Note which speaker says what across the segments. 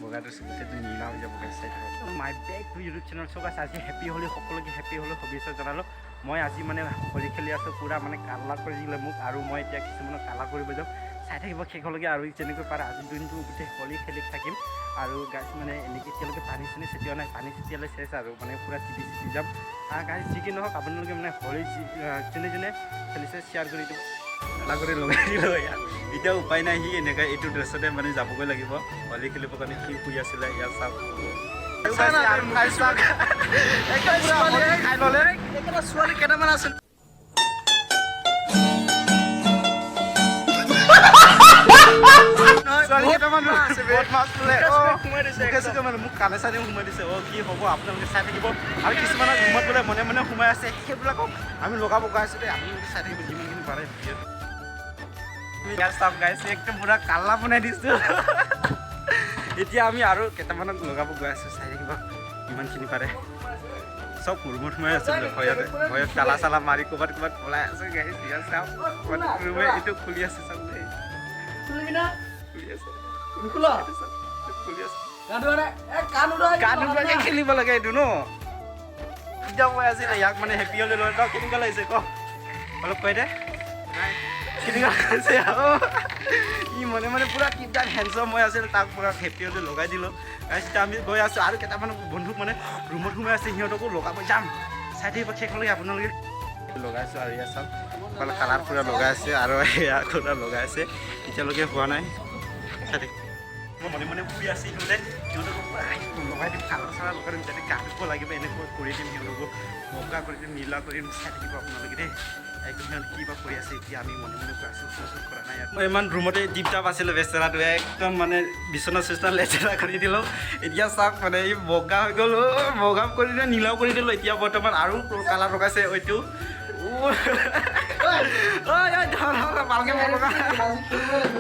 Speaker 1: বগাটো গোটেইটো নীলা হৈ যাব গাইছ চাই থাকক মাই বেক টু ইউটিউব চেনেল চ' গাইছ আজি হেপী হোলী সকলোকে হেপী হোলী শুভেচ্ছা জনালোঁ মই আজি মানে হোলী খেলি আছোঁ পূৰা মানে কালা কৰি দিলে মোক আৰু মই এতিয়া কিছুমানক কালা কৰিব যাওঁ চাই থাকিব শেষলৈকে আৰু যেনেকৈ পাৰে আজিৰ দিনটো গোটেই হোলী খেলি থাকিম আৰু গাইছ মানে এনেকৈ এতিয়ালৈকে পানী চানী ছটিওৱা নাই পানী ছটিয়ালে চেচ আৰু মানে পূৰা টিপি যাম গাইছ যি কি নহওক আপোনালোকে মানে হোলী যোনে যোনে খেলিছে শ্বেয়াৰ কৰি দিব কালা কৰি লগাই দিলোঁ এতিয়া উপায় নাই সি এনেকৈ এইটো ড্ৰেছতে মানে যাবগৈ লাগিব হোলী খেলিবৰ কাৰণে কি শুই আছিলে ইয়াত চাওক ছোৱালী কেইটামান আছিল মোক কানে চানে সোমাই দিছে কি হ'ব আপোনালোকে চাই থাকিব আৰু কিছুমানৰ ৰুমত বোলে মনে মনে সোমাই আছে সেইবিলাকক আমি লগাব গৈ আছোঁ দেই আপোনালোকে চাই থাকিব যিমানখিনি পাৰে চাওক গাইছে একদম পুৰা কালা বনাই দিছোঁ এতিয়া আমি আৰু কেইটামানক লগাব গৈ আছোঁ চাই থাকিব ইমানখিনি পাৰে চব ৰুমত সোমাই আছে ভয়ত কালা চালা মাৰি ক'ৰবাত ক'ৰবাত পলাই আছে গাইছ চাওক ৰুমে এইটো খুলি আছে চাওক দেই খেলিব লাগে এইটো ন এতিয়া মই আজি ইয়াক মানে হেপী হ'লে লৈ তই কেনেকুৱা লাগিছে ক অলপ কৈ দে কেনেকুৱা লাগিছে ই মনে মনে পুৰা কিপডাল হেণ্ডছম হৈ আছিল তাক পুৰা হেপী হ'লে লগাই দিলোঁ তাৰপিছত আমি গৈ আছোঁ আৰু কেইটামান বন্ধুক মানে ৰুমত সোমাই আছে সিহঁতকো লগাব যাম চাই থাকিব শেষলৈকে আপোনালোকে লগাইছোঁ আৰু ইয়াত চাওক অকল কালাৰ পুৰা লগাই আছে আৰু এয়া পুৰা লগাই আছে এতিয়ালৈকে হোৱা নাই মই মনে মনে শুই আছে সিহঁতকো লগাই দিম কালাৰ চালাৰ লগাই দিম যাতে গা ধুব লাগিব এনেকৈ কৰি দিম সিহঁতকো বগা কৰি দিম নীলা কৰি দিম চাই থাকিব আপোনালোকে দেই একদম সিহঁত কিবা কৰি আছে এতিয়া আমি মনে মনে কৈ আছোঁ কৰা নাই মই ইমান ৰুমতে টিপটাপ আছিলোঁ বেচেৰাটোৱে একদম মানে বিচনা চিচনা লেতেৰা কৰি দিলোঁ এতিয়া চাওক মানে এই বগা হৈ গ'ল বগা কৰি দিলে নীলাও কৰি দিলোঁ এতিয়া বৰ্তমান আৰু কালাৰ লগাইছে এইটো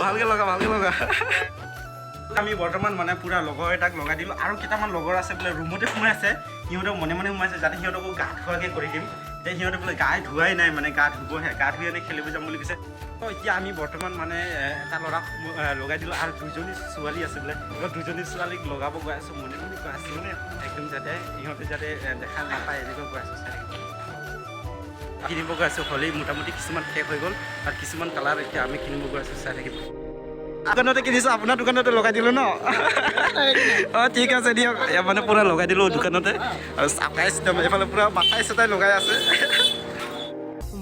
Speaker 1: ভালকৈ লগা আমি বৰ্তমান মানে পুৰা লগৰ এটাক লগাই দিলোঁ আৰু কেইটামান লগৰ আছে বোলে ৰুমতে সোমাই আছে সিহঁতক মনে মনে সোমাইছে যাতে সিহঁতকো গা ধোৱাকৈ কৰি দিম এতিয়া সিহঁতে বোলে গা ধোৱাই নাই মানে গা ধুবহে গা ধুই এনে খেলিব যাম বুলি কৈছে তো এতিয়া আমি বৰ্তমান মানে এটা ল'ৰাক লগাই দিলোঁ আৰু দুজনী ছোৱালী আছে বোলে দুজনী ছোৱালীক লগাব গৈ আছোঁ মনে মনে গৈ আছোঁ মানে একদম যাতে ইহঁতে যাতে দেখা নাপায় এনেকৈ গৈ আছোঁ চাই কিনিব গৈ আছোঁ হ'লেই মোটামুটি কিছুমান শেষ হৈ গ'ল আৰু কিছুমান কালাৰ এতিয়া আমি কিনিব গৈ আছোঁ চাই থাকিব দোকানতে কিনিছোঁ আপোনাৰ দোকানতে লগাই দিলোঁ ন অঁ ঠিক আছে দিয়ক মানে পূৰা লগাই দিলোঁ দোকানতে আৰু চাকাই চিষ্টেম এইফালে পূৰা মাথাই চাটাই লগাই আছে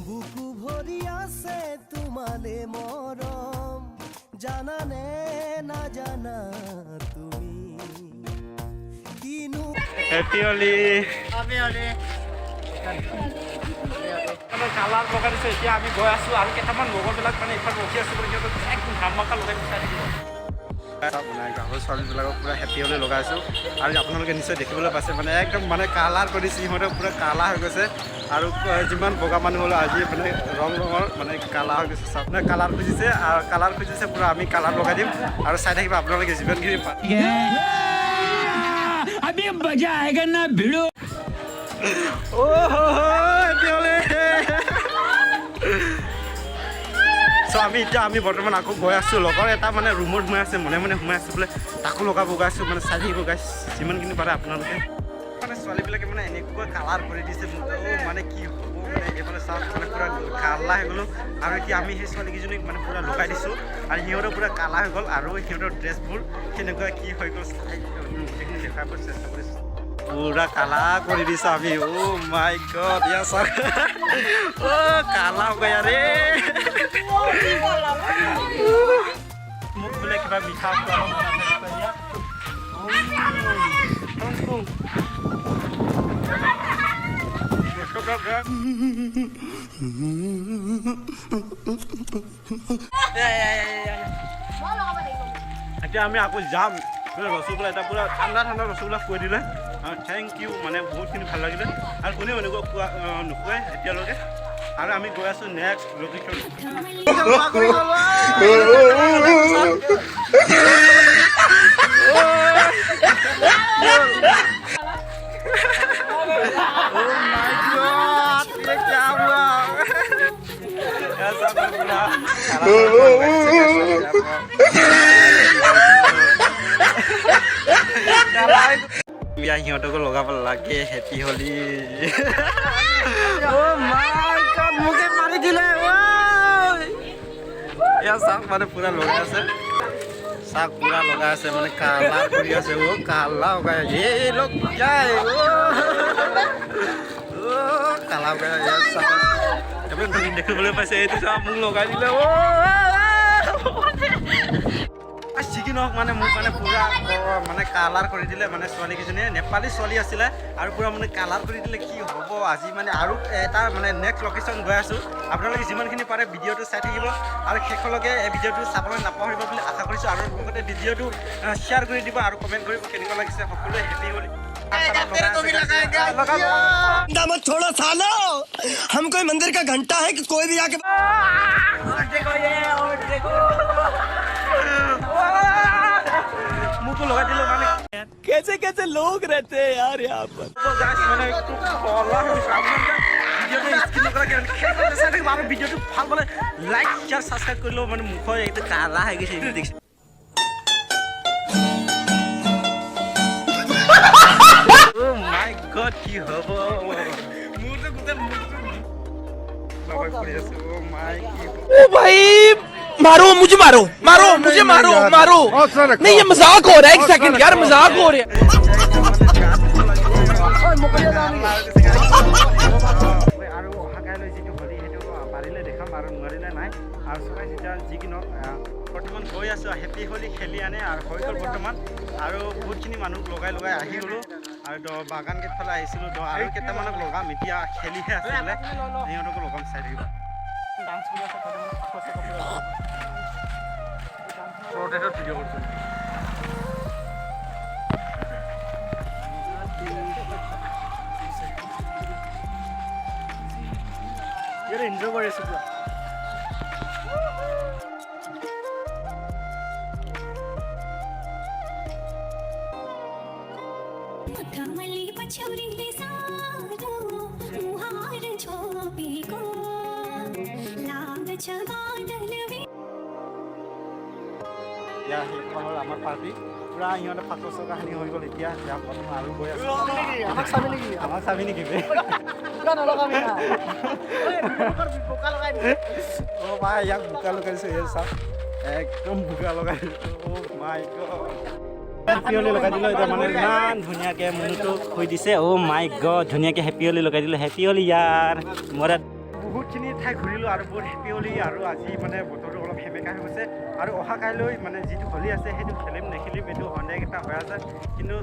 Speaker 2: বুকু ভৰি আছে তোমালে মৰম জানানে নাজানা তুমি কিনো
Speaker 1: হেপী হোলী কালাৰ লগাই দিছোঁ এতিয়া আমি গৈ আছোঁ আৰু কেইটামান লগৰবিলাক মানে এইফালে ৰখি আছোঁ বুলি সিহঁতক একদম ধামাকা লগাই চাই থাকিব গাভৰু ছোৱালীবিলাকক পূৰা হেপী হ'লে লগাইছোঁ আৰু আপোনালোকে নিশ্চয় দেখিবলৈ পাইছে মানে একদম মানে কালাৰ কৰিছে সিহঁতে পূৰা কালা হৈ গৈছে আৰু যিমান বগা মানুহ হ'লেও আজি মানে ৰঙৰ মানে কালা হৈ গৈছে আপোনাৰ কালাৰ খুজিছে আৰু কালাৰ খুজিছে পূৰা আমি কালাৰ লগাই দিম আৰু চাই থাকিব আপোনালোকে যিমানখিনি আমি বৰ্তমান আকৌ গৈ আছোঁ লগৰ এটা মানে ৰুমত সোমাই আছে মনে মনে সোমাই আছে বোলে তাকো লগাব গৈ আছোঁ মানে চাই থাকিব গাইছ যিমানখিনি পাৰে আপোনালোকে মানে ছোৱালীবিলাকে মানে এনেকুৱা কালাৰ কৰি দিছে মানে কি হ'ব মানে এইফালে চাওক মানে পূৰা কালা হৈ গ'লোঁ আৰু এতিয়া আমি সেই ছোৱালীকেইজনীক মানে পূৰা লগাই দিছোঁ আৰু সিহঁতৰ পূৰা কালা হৈ গ'ল আৰু সিহঁতৰ ড্ৰেছবোৰ কেনেকুৱা কি হৈ গ'ল চাই গোটেইখিনি দেখাব চেষ্টা কৰিছোঁ পুৰা কালা কৰি দিছোঁ আমি মাই গড ইয়া চাওক কালা হৈ গৈ আৰে মোক বোলে কিবা মিঠা এতিয়া আমি আকৌ যাম ৰসগোল্লা এটা পূৰা ঠাণ্ডা ৰসগোল্লা খুৱাই দিলে থেংক ইউ মানে বহুতখিনি ভাল লাগিলে আৰু কোনেও এনেকুৱা খোৱা নোখোৱাই এতিয়ালৈকে আৰু আমি গৈ আছোঁ নেক্সট লোকেশ্যন বিয়া সিহঁতকো লগাব লাগে হেপী হোলি অ' মাই গড মোকে মাৰি দিলে এয়া চাওক মানে পুৰা লগাই আছে চাওক পুৰা লগাই আছে মানে কালা কৰি আছে অ' কালা লগাই এই লোক যায় অ' কালা লগাই চাওক এবাৰ দেখিবলৈ পাইছে এইটো চাওক মোক লগাই দিলে যিকি নহওক মানে মোক মানে পুৰা মানে কালাৰ কৰি দিলে মানে ছোৱালীকেইজনীয়ে নেপালী ছোৱালী আছিলে আৰু পুৰা মানে কালাৰ কৰি দিলে কি হ'ব আজি মানে আৰু এটা মানে নেক্সট লোকেশ্যন গৈ আছোঁ আপোনালোকে যিমানখিনি পাৰে ভিডিঅ'টো চাই থাকিব আৰু শেষলৈকে এই ভিডিঅ'টো চাবলৈ নাপাহৰিব বুলি আশা কৰিছোঁ আৰু লগতে ভিডিঅ'টো শ্বেয়াৰ কৰি দিব আৰু কমেণ্ট কৰিব কেনেকুৱা লাগিছে সকলোৱে হেপী হোলী
Speaker 2: मत छोड़ो सालो हम कोई मंदिर का घंटा है कि कोई भी आके
Speaker 1: मुझको लगा दिलो माने
Speaker 2: कैसे कैसे लोग रहते हैं यार यहाँ पर
Speaker 1: तो गाइस माने একটু বলা হই সামনে ভিডিওটো স্ক্রিন করা কেন খেলতে সাথে মারো ভিডিওটো ভাল বলে লাইক শেয়ার সাবস্ক্রাইব করলো মানে মুখ একটু কালা হয়ে গেছে এই দেখছি ও মাই গড কি হবো মুরতে গুতে বাবা করে আছে ও মাই কি
Speaker 3: ओ भाई मारो मुझे मारो मारो मुझे मारो मारो नहीं ये मजाक हो रहा है एक सेकंड यार मजाक हो रहा है
Speaker 1: আৰু অহা কাইলৈ যিটো হোলী সেইটো পাৰিলে দেখাম আৰু নোৱাৰিলে নাই আৰু চলাই যেতিয়া যি কি নহওক বৰ্তমান গৈ আছোঁ হেপী হোলী খেলি আনে আৰু হৈ গ'ল বৰ্তমান আৰু বহুতখিনি মানুহ লগাই লগাই আহি গ'লোঁ আৰু বাগান কেইফালে আহিছিলোঁ আৰু কেইটামানক লগাম এতিয়া খেলিহে আছিলে সিহঁতকো লগাম চাই থাকিব ডান্স কৰি আছে প্ৰটেষ্টত ভিডিঅ' কৰিছোঁ এনজয় কৰি আছোঁ পুৰা
Speaker 4: कमली पछौरीले सारो मुहार छोपेको लाग्छ बादल वे
Speaker 1: এতিয়া সেইখন হ'ল আমাৰ পাৰ্টি পুৰা সিহঁতে ফাটৰ কাহিনী হৈ গ'ল এতিয়া প্ৰথম আৰু গৈ আছে আমাক চাবি নেকি অ' ভাই ইয়াক বোকা লগাই দিছোঁ এই চাওক একদম বোকা লগাই দিছোঁ অ' মাই গড হেপী হোলী লগাই দিলোঁ এতিয়া মানে ইমান ধুনীয়াকৈ মনটো হৈ দিছে অ' মাই গড ধুনীয়াকৈ হেপী হোলী লগাই দিলোঁ হেপী হোলী ইয়াৰ মোৰ বহুতখিনি ঠাই ঘূৰিলোঁ আৰু বহুত হেপী হোলী আৰু আজি মানে বতৰটো অলপ সেমেকা হৈ গৈছে আৰু অহা কাইলৈ মানে যিটো হোলী আছে সেইটো খেলিম নেখেলিম এইটো সন্দেহ এটা হৈ আছে কিন্তু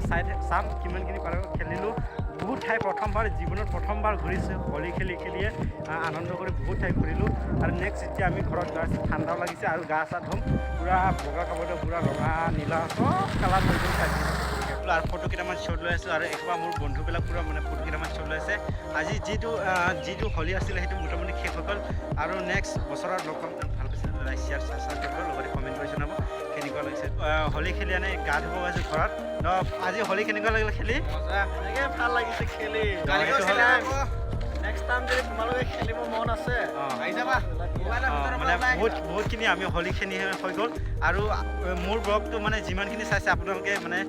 Speaker 1: চাম কিমানখিনি পাৰোঁ খেলিলোঁ বহুত ঠাই প্ৰথমবাৰ জীৱনত প্ৰথমবাৰ ঘূৰিছোঁ হোলী খেলিয়ে আনন্দ কৰি বহুত ঠাই ঘূৰিলোঁ আৰু নেক্সট যেতিয়া আমি ঘৰত গৈ আছোঁ ঠাণ্ডাও লাগিছে আৰু গা চা ধুম পূৰা বগা কাপোৰতে পূৰা ৰঙা নীলা চব কালাৰ হৈ গ'ল চাইছোঁ আৰু ফটো কেইটামান শ্বট লৈ আছোঁ আৰু একবাৰ মোৰ বন্ধুবিলাক পূৰা মানে ফটো কেইটামান শ্বট লৈ আছে আজি যিটো হোলী আছিলে সেইটো মোটামুটি শেষ হৈ গ'ল আৰু নেক্সট বছৰত লগ পাম ভাল পাইছে লাইক শ্বেয়াৰ ছাবস্ক্ৰাইব কৰিব লগতে কমেণ্ট কৰি জনাব কেনেকুৱা লাগিছে হোলী খেলি আনে গা ধুব গৈছোঁ ঘৰত আজি হোলী কেনেকুৱা লাগিলে খেলি
Speaker 5: এনেকৈ ভাল লাগিছে খেলি নেক্সট টাইম যদি তোমালোকে খেলিব মন আছে আহি যাবা
Speaker 1: মানে বহুতখিনি আমি হোলী খেলি হৈ গ'ল আৰু মোৰ ব্লগটো মানে যিমানখিনি চাইছে আপোনালোকে মানে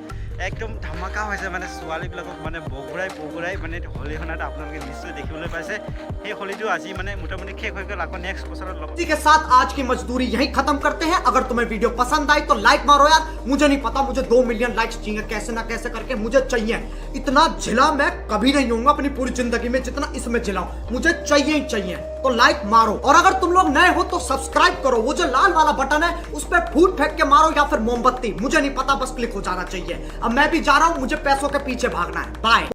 Speaker 1: একদম ধামাকা হৈছে মানে ছোৱালীবিলাকক মানে বগুৰাই মানে হোলীখনত আপোনালোকে নিশ্চয় দেখিবলৈ পাইছে সেই হোলীটো আজি মানে মোটামুটি শেষ হৈ গ'ল আকৌ নেক্সট বছৰত লগ
Speaker 6: इसी के साथ आज की मजदूरी यहीं खत्म करते हैं। अगर तुम्हें वीडियो पसंद आई तो लाइक मारो यार, मुझे नहीं पता मुझे 2 मिलियन लाइक्स चाहिए, कैसे ना कैसे करके मुझे चाहिए। इतना झिला मैं कभी नहीं होऊंगा अपनी पूरी जिंदगी में जितना इसमें झिलाऊं, मुझे चाहिए ही चाहिए। तो लाइक मारो और अगर तुम लोग नए हो तो सब्सक्राइब करो, वो जो लाल वाला बटन है उस पर फूट फेंक के मारो या फिर मोमबत्ती, मुझे नहीं पता, बस क्लिक हो जाना चाहिए। अब मैं भी जा रहा हूँ, मुझे पैसों के पीछे भागना है। बाय।